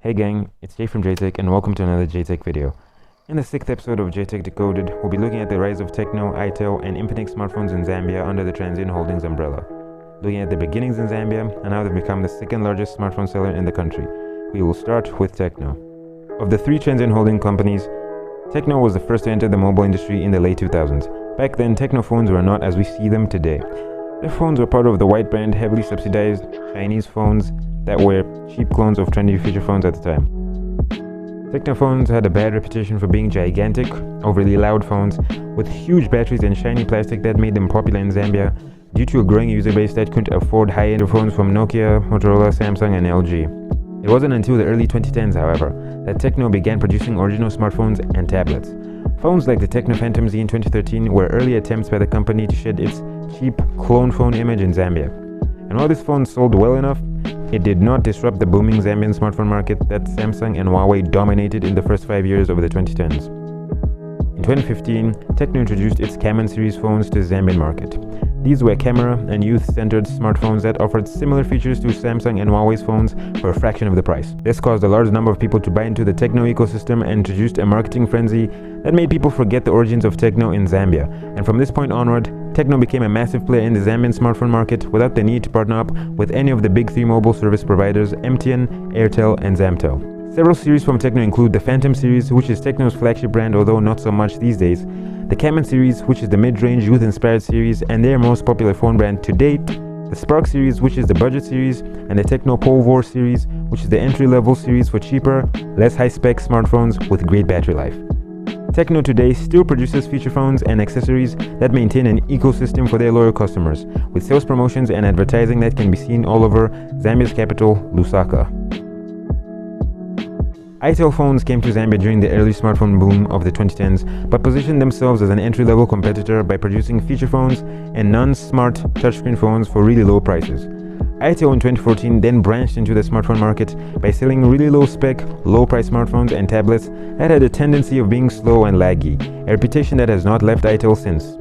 Hey gang, it's Jay from JTech and welcome to another JTech video. In the 6th episode of JTech Decoded, we'll be looking at the rise of Tecno, Itel and Infinix smartphones in Zambia under the Transsion Holdings umbrella. Looking at the beginnings in Zambia and how they've become the second largest smartphone seller in the country. We will start with Tecno. Of the three Transsion holding companies, Tecno was the first to enter the mobile industry in the late 2000s. Back then, Tecno phones were not as we see them today. Their phones were part of the white brand, heavily subsidized Chinese phones that were cheap clones of trendy feature phones at the time. Tecno phones had a bad reputation for being gigantic, overly loud phones with huge batteries and shiny plastic that made them popular in Zambia due to a growing user base that couldn't afford high-end phones from Nokia, Motorola, Samsung and LG. It wasn't until the early 2010s, however, that Tecno began producing original smartphones and tablets. Phones like the Tecno Phantom Z in 2013 were early attempts by the company to shed its cheap clone phone image in Zambia. And while this phone sold well enough, it did not disrupt the booming Zambian smartphone market that Samsung and Huawei dominated in the first 5 years of the 2010s. In 2015, Tecno introduced its Camon series phones to the Zambian market. These were camera and youth-centered smartphones that offered similar features to Samsung and Huawei's phones for a fraction of the price. This caused a large number of people to buy into the Tecno ecosystem and introduced a marketing frenzy that made people forget the origins of Tecno in Zambia. And from this point onward, Tecno became a massive player in the Zambian smartphone market without the need to partner up with any of the big three mobile service providers MTN, Airtel, and Zamtel. Several series from Tecno include the Phantom series, which is Tecno's flagship brand, although not so much these days, the Camon series, which is the mid-range youth-inspired series and their most popular phone brand to date, the Spark series, which is the budget series, and the Tecno Polvor series, which is the entry-level series for cheaper, less high-spec smartphones with great battery life. Tecno today still produces feature phones and accessories that maintain an ecosystem for their loyal customers, with sales promotions and advertising that can be seen all over Zambia's capital, Lusaka. Itel phones came to Zambia during the early smartphone boom of the 2010s, but positioned themselves as an entry-level competitor by producing feature phones and non-smart touchscreen phones for really low prices. Itel in 2014 then branched into the smartphone market by selling really low-spec, low-price smartphones and tablets that had a tendency of being slow and laggy, a reputation that has not left Itel since.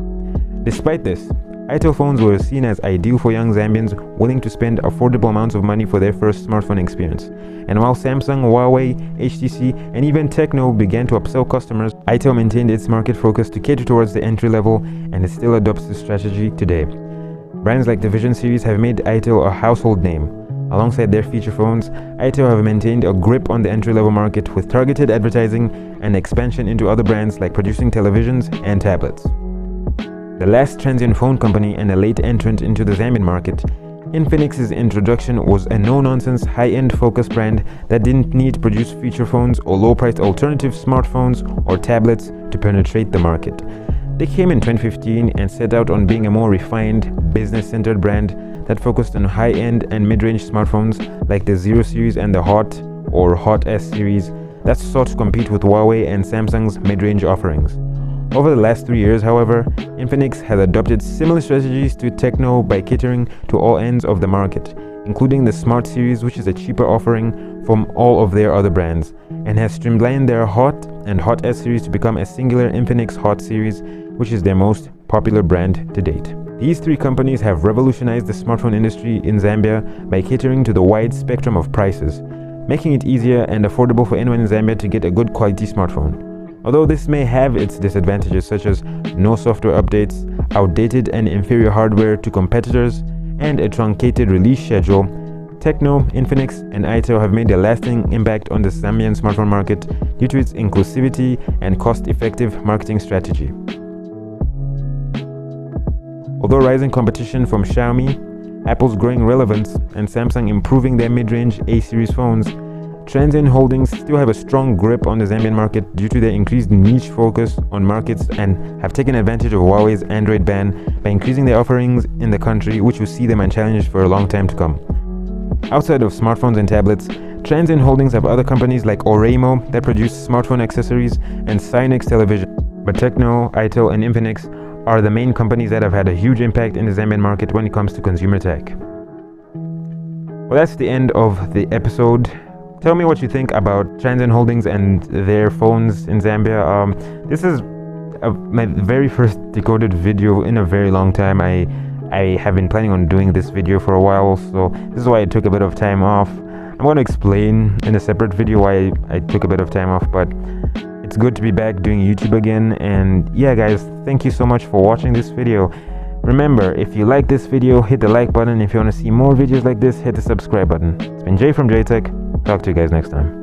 Despite this, Itel phones were seen as ideal for young Zambians willing to spend affordable amounts of money for their first smartphone experience. And while Samsung, Huawei, HTC, and even Tecno began to upsell customers, Itel maintained its market focus to cater towards the entry level, and it still adopts this strategy today. Brands like the Vision series have made Itel a household name. Alongside their feature phones, Itel have maintained a grip on the entry-level market with targeted advertising and expansion into other brands like producing televisions and tablets. The last Transsion phone company and a late entrant into the Zambian market, Infinix's introduction was a no-nonsense, high-end focused brand that didn't need to produce feature phones or low-priced alternative smartphones or tablets to penetrate the market. They came in 2015 and set out on being a more refined, business-centered brand that focused on high-end and mid-range smartphones like the Zero series and the Hot or Hot S series that sought to compete with Huawei and Samsung's mid-range offerings. Over the last 3 years, however, Infinix has adopted similar strategies to Tecno by catering to all ends of the market, including the Smart series, which is a cheaper offering from all of their other brands, and has streamlined their Hot and Hot S series to become a singular Infinix Hot series, which is their most popular brand to date. These three companies have revolutionized the smartphone industry in Zambia by catering to the wide spectrum of prices, making it easier and affordable for anyone in Zambia to get a good quality smartphone. Although this may have its disadvantages such as no software updates, outdated and inferior hardware to competitors, and a truncated release schedule, Tecno, Infinix, and Itel have made a lasting impact on the Zambian smartphone market due to its inclusivity and cost-effective marketing strategy. Although rising competition from Xiaomi, Apple's growing relevance, and Samsung improving their mid-range A-series phones, Transsion Holdings still have a strong grip on the Zambian market due to their increased niche focus on markets and have taken advantage of Huawei's Android ban by increasing their offerings in the country, which will see them unchallenged for a long time to come. Outside of smartphones and tablets, Transsion Holdings have other companies like Oremo that produce smartphone accessories and Cynix television. But Tecno, Itel, and Infinix are the main companies that have had a huge impact in the Zambian market when it comes to consumer tech. Well, that's the end of the episode. Tell me what you think about Transsion Holdings and their phones in Zambia. This is my very first Decoded video in a very long time. I have been planning on doing this video for a while, so this is why I took a bit of time off. I'm going to explain in a separate video why I took a bit of time off, but it's good to be back doing YouTube again. And yeah guys, thank you so much for watching this video. Remember, if you like this video, hit the like button. If you want to see more videos like this, hit the subscribe button. It's been Jay from JTech. Talk to you guys next time.